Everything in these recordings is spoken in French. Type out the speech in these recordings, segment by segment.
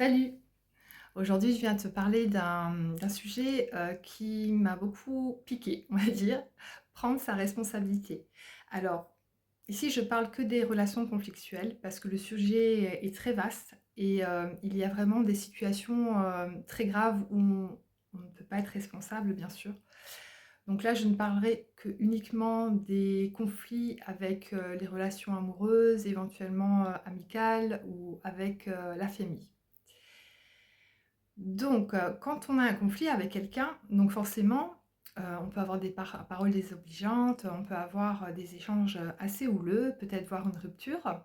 Salut! Aujourd'hui, je viens te parler d'un sujet qui m'a beaucoup piqué, on va dire, prendre sa responsabilité. Alors, ici, je parle que des relations conflictuelles parce que le sujet est très vaste et il y a vraiment des situations très graves où on ne peut pas être responsable, bien sûr. Donc là, je ne parlerai que uniquement des conflits avec les relations amoureuses, éventuellement amicales ou avec la famille. Donc, quand on a un conflit avec quelqu'un, donc forcément, on peut avoir des paroles désobligeantes, on peut avoir, des échanges, assez houleux, peut-être voir une rupture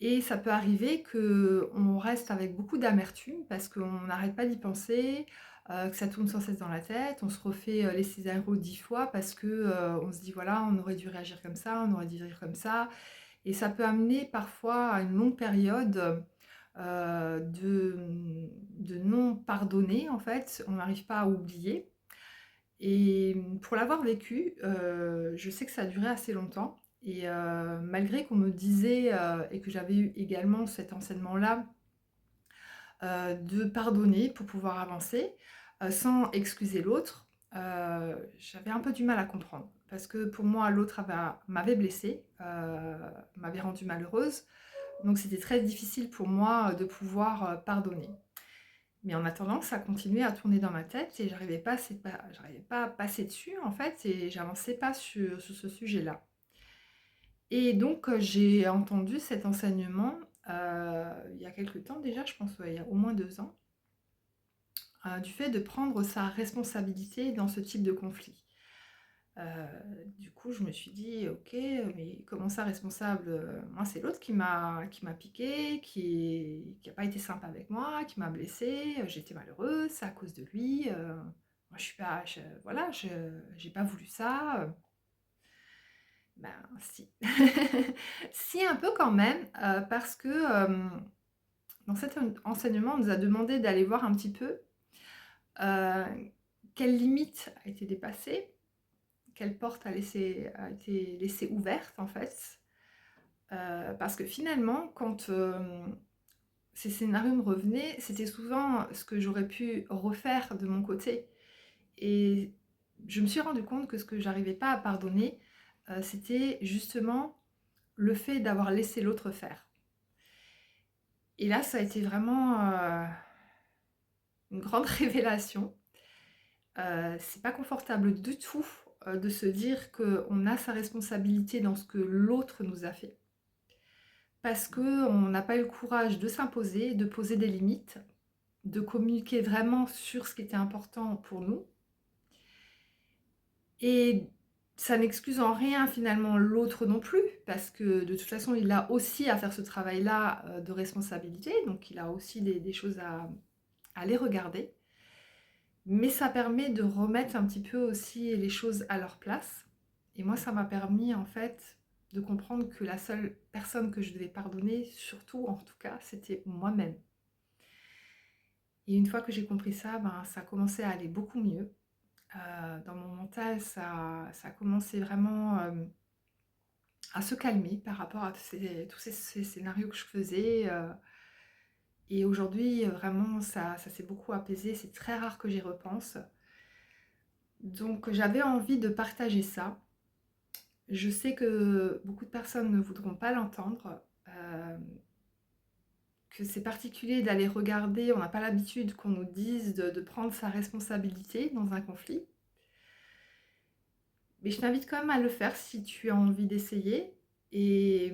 et ça peut arriver qu'on reste avec beaucoup d'amertume parce qu'on n'arrête pas d'y penser, que ça tourne sans cesse dans la tête. On se refait, les scénarios 10 fois parce que, on se dit: «Voilà, on aurait dû réagir comme ça, on aurait dû dire comme ça» et ça peut amener parfois à une longue période, de non pardonner en fait. On n'arrive pas à oublier et pour l'avoir vécu, je sais que ça a duré assez longtemps et malgré qu'on me disait, et que j'avais eu également cet enseignement-là, de pardonner pour pouvoir avancer, sans excuser l'autre, j'avais un peu du mal à comprendre. Parce que pour moi, l'autre m'avait blessée, m'avait rendue malheureuse, donc c'était très difficile pour moi, de pouvoir, pardonner. Mais en attendant, ça continuait à tourner dans ma tête et j'arrivais pas à passer dessus, en fait, et j'avançais pas sur ce sujet-là. Et donc, j'ai entendu cet enseignement, il y a quelque temps déjà, je pense, ouais, il y a au moins 2 ans, du fait de prendre sa responsabilité dans ce type de conflit. Heu, du coup, je me suis dit: «OK, mais comment ça responsable? Moi, c'est l'autre qui m'a piqué, qui a pas été sympa avec moi, qui m'a blessée, j'étais malheureuse, c'est à cause de lui, moi je suis pas je voilà, je j'ai pas voulu ça», ben si. Si, un peu quand même, parce que, dans cet enseignement, on nous a demandé d'aller voir un petit peu, heu, quelle limite a été dépassée, quelle porte a été laissée ouverte en fait. Parce que finalement quand, ces scénarios me revenaient, c'était souvent ce que j'aurais pu refaire de mon côté et je me suis rendu compte que ce que j'arrivais pas à pardonner, c'était justement le fait d'avoir laissé l'autre faire et là ça a été vraiment, une grande révélation. C'est pas confortable du tout, de se dire qu'on a sa responsabilité dans ce que l'autre nous a fait. Parce qu'on n'a pas eu le courage de s'imposer, de poser des limites, de communiquer vraiment sur ce qui était important pour nous et ça n'excuse en rien finalement l'autre non plus, parce que de toute façon il a aussi à faire ce travail-là, de responsabilité, donc il a aussi des choses à aller regarder. Mais ça permet de remettre un petit peu aussi les choses à leur place et moi ça m'a permis en fait de comprendre que la seule personne que je devais pardonner, surtout en tout cas, c'était moi-même. Et une fois que j'ai compris ça, ben, ça a commencé à aller beaucoup mieux. Dans mon mental, ça a commencé vraiment, à se calmer par rapport à tous ces scénarios que je faisais, et aujourd'hui, vraiment ça s'est beaucoup apaisé. C'est très rare que j'y repense. Donc j'avais envie de partager ça. Je sais que beaucoup de personnes ne voudront pas l'entendre, que c'est particulier d'aller regarder, on n'a pas l'habitude qu'on nous dise de prendre sa responsabilité dans un conflit. Mais je t'invite quand même à le faire si tu as envie d'essayer et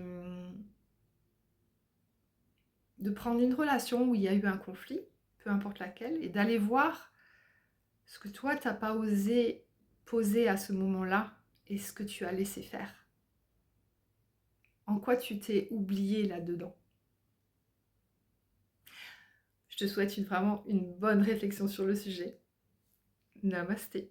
de prendre une relation où il y a eu un conflit, peu importe laquelle, et d'aller voir ce que toi tu as pas osé poser à ce moment-là et ce que tu as laissé faire. En quoi tu t'es oublié là-dedans. Je te souhaite vraiment une bonne réflexion sur le sujet. Namasté.